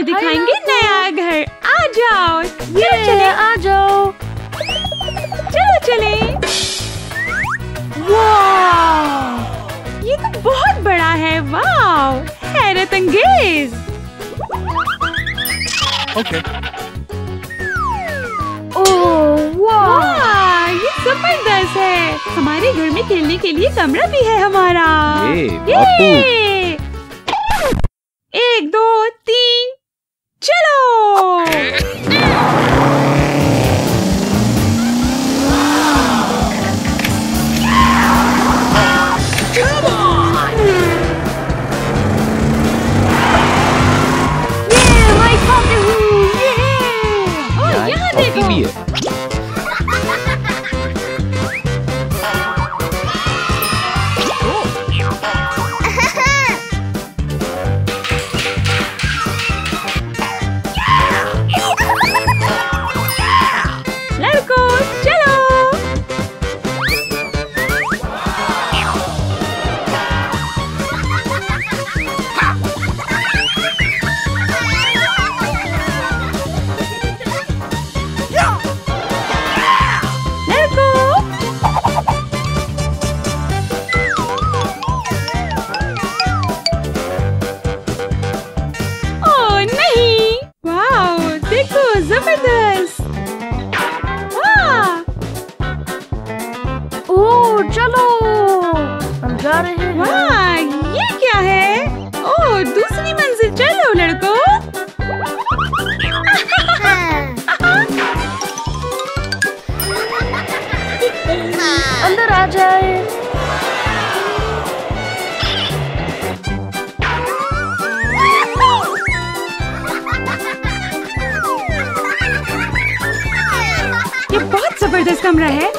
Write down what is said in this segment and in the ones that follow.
दिखाएंगे नया घर। आ जाओ, चले आ जाओ। चलो चले। वाह, ये तो बहुत बड़ा है। वाह, हैरत अंगेज। ओके। ओह वाह, ये जबरदस्त है। हमारे घर में खेलने के लिए कमरा भी है हमारा। बापू। 1 2 3 चलो। यहाँ देखो। भी है। लड़कों चलो। ओह नहीं, वाह देखो जबरदस्त। वाह, ओह चलो, हम जा रहे हैं। वाह ये क्या है? ओह दूसरी मंजिल। चलो लड़कों। अंदर आ जाए। ये बहुत जबरदस्त कमरा है।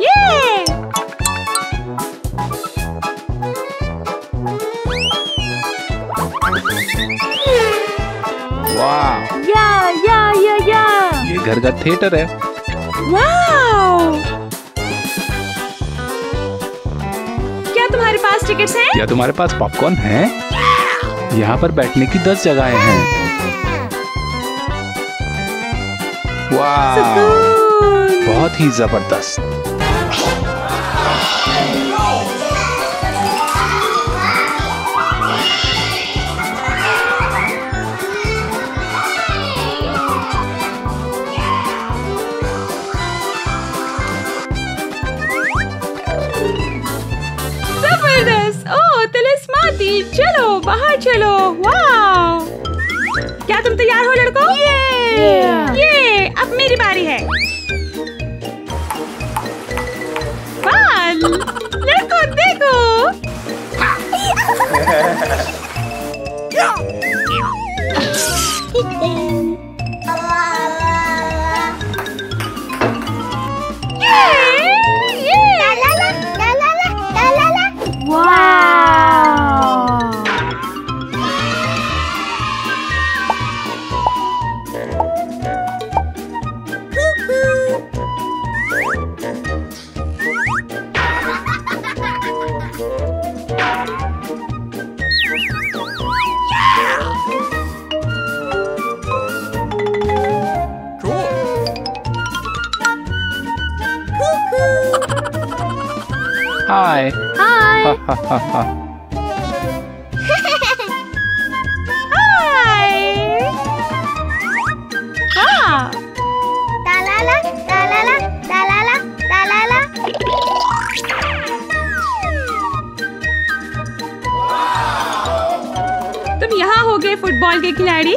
ये वाह, या ये घर का थिएटर है। वाह, क्या तुम्हारे पास टिकट्स हैं? क्या तुम्हारे पास पॉपकॉर्न है? यहाँ पर बैठने की 10 जगहें हैं। वाह, सुकून। बहुत ही जबरदस्त। जबरदस्त। ओह तिलिस्माती। चलो बाहर चलो। वाह, क्या तुम तैयार हो लड़कों? ये अब मेरी बारी है। वाह लड़कों देखो। हाय। हाय। तुम यहाँ हो गए फुटबॉल के खिलाड़ी।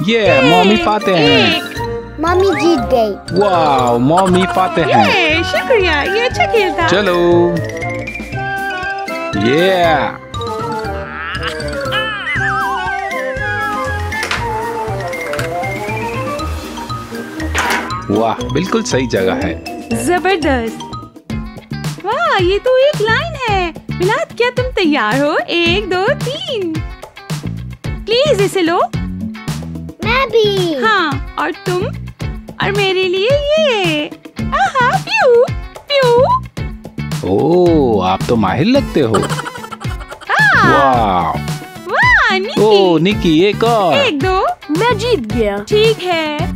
ये मम्मी फाते हैं। मम्मी जीत गई। वाह, मम्मी फाते हैं। शुक्रिया, ये अच्छा खेल था। चलो। ये वाह, बिल्कुल सही जगह है। जबरदस्त। वाह, ये तो एक लाइन है। मिलाद, क्या तुम तैयार हो? 1 2 3 प्लीज इसे लो। मैं भी। हाँ, और तुम, और मेरे लिए ये। आहा, प्यू प्यू। ओह, आप तो माहिर लगते हो। वाह, वाह निकी। ओह निकी, एक और। एक दो। मैं जीत गया। ठीक है।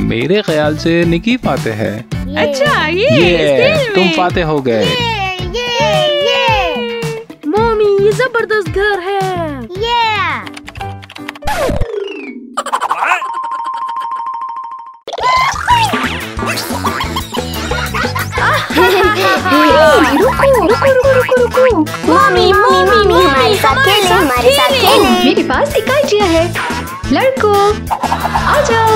मेरे ख्याल से निकी फाते है। अच्छा, ये ये तुम फाते हो गए। मम्मी, ये जबरदस्त घर है। रुको। मम्मी हमारे साथ खेलें। मेरे पास एक आइडिया है। लड़कों, आ जाओ।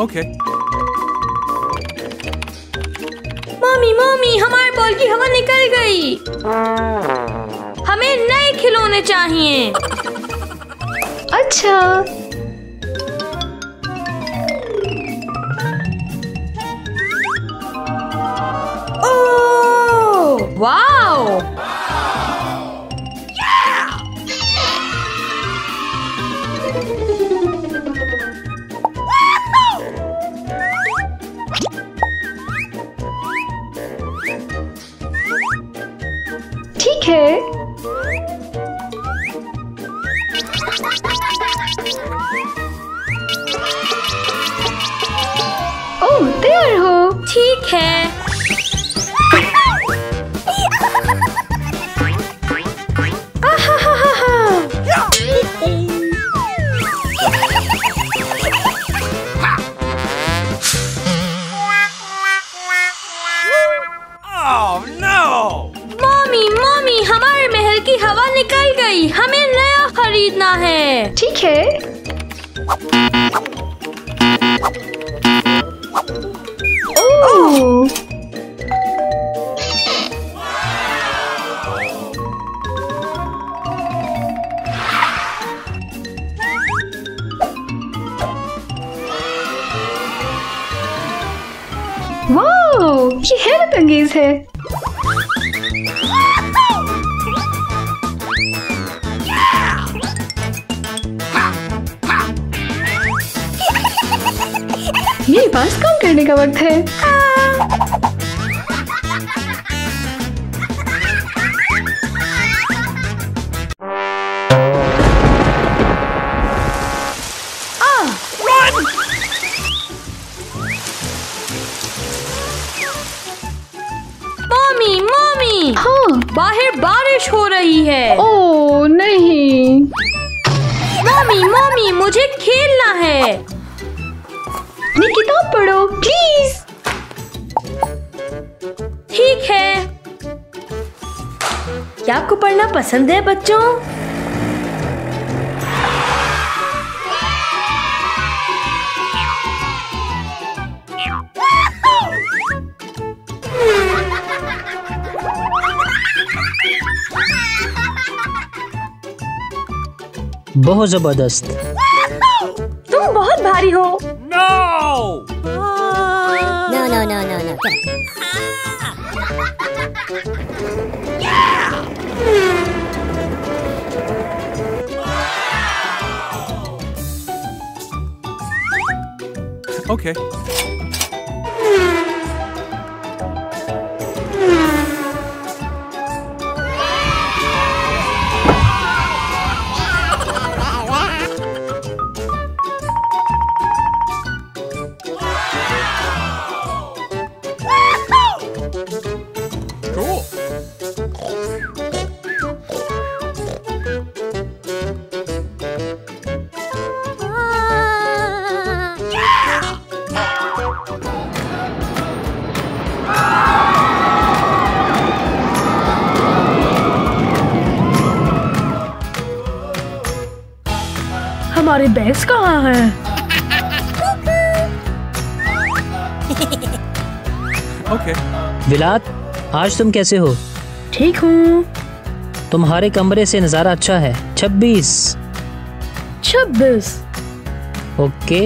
Okay. मम्मी, हमारे बॉल की हवा निकल गई। हमें नए खिलौने चाहिए। अच्छा, ओह, वाओ। ठीक है। ओह, तैयार हो? ठीक है। Oh no! मम्मी, हमारे महल की हवा निकल गई। हमें नया खरीदना है। ठीक है। ओह, वाओ, ये हैरत अंगेज है। मेरे पास काम करने का वक्त है। मम्मी, हाँ। बाहर बारिश हो रही है। ओह नहीं। मम्मी, मुझे खेलना है। मैं किताब पढ़ो प्लीज। ठीक है। क्या आपको पढ़ना पसंद है बच्चों? बहुत जबरदस्त। तुम बहुत भारी हो। No! No. Okay. Cool. हमारे बैग्स कहाँ हैं? Okay. विलात, आज तुम कैसे हो? ठीक हूँ। तुम्हारे कमरे से नज़ारा अच्छा है। 26। 26। ओके।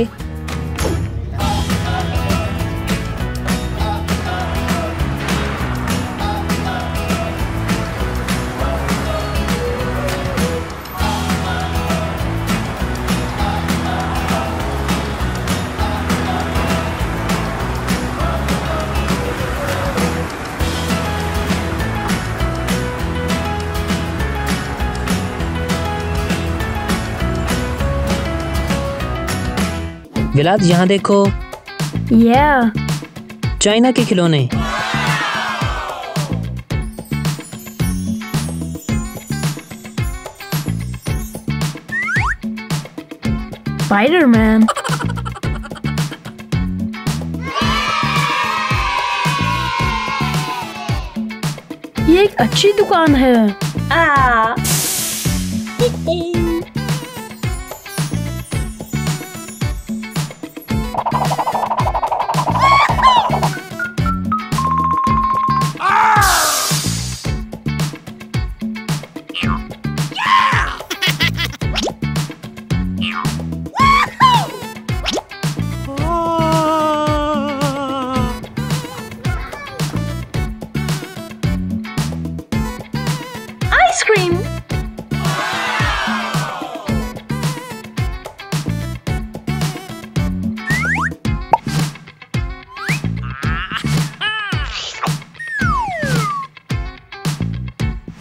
विलात, यहाँ देखो। Yeah. चाइना के खिलौने। Spider-Man. ये एक अच्छी दुकान है। Cream.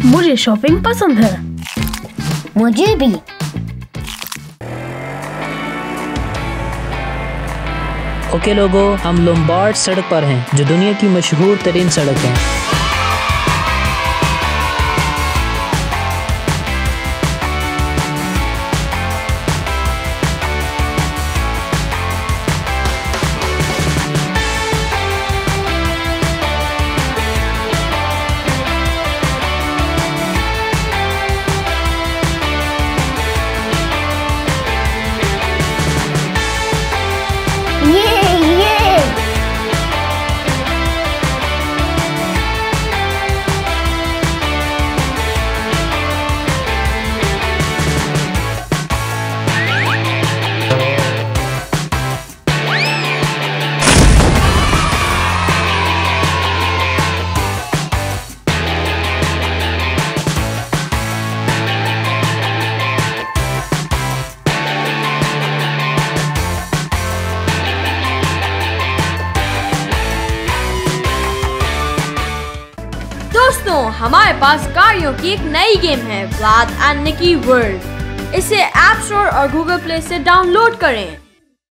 मुझे शॉपिंग पसंद है। मुझे भी। ओके लोगो, हम लोम्बार्ड सड़क पर हैं, जो दुनिया की मशहूर तरीन सड़क है। दोस्तों, हमारे पास कारियों की एक नई गेम है, व्लाद एंड निकी वर्ल्ड। इसे ऐप स्टोर और गूगल प्ले से डाउनलोड करें।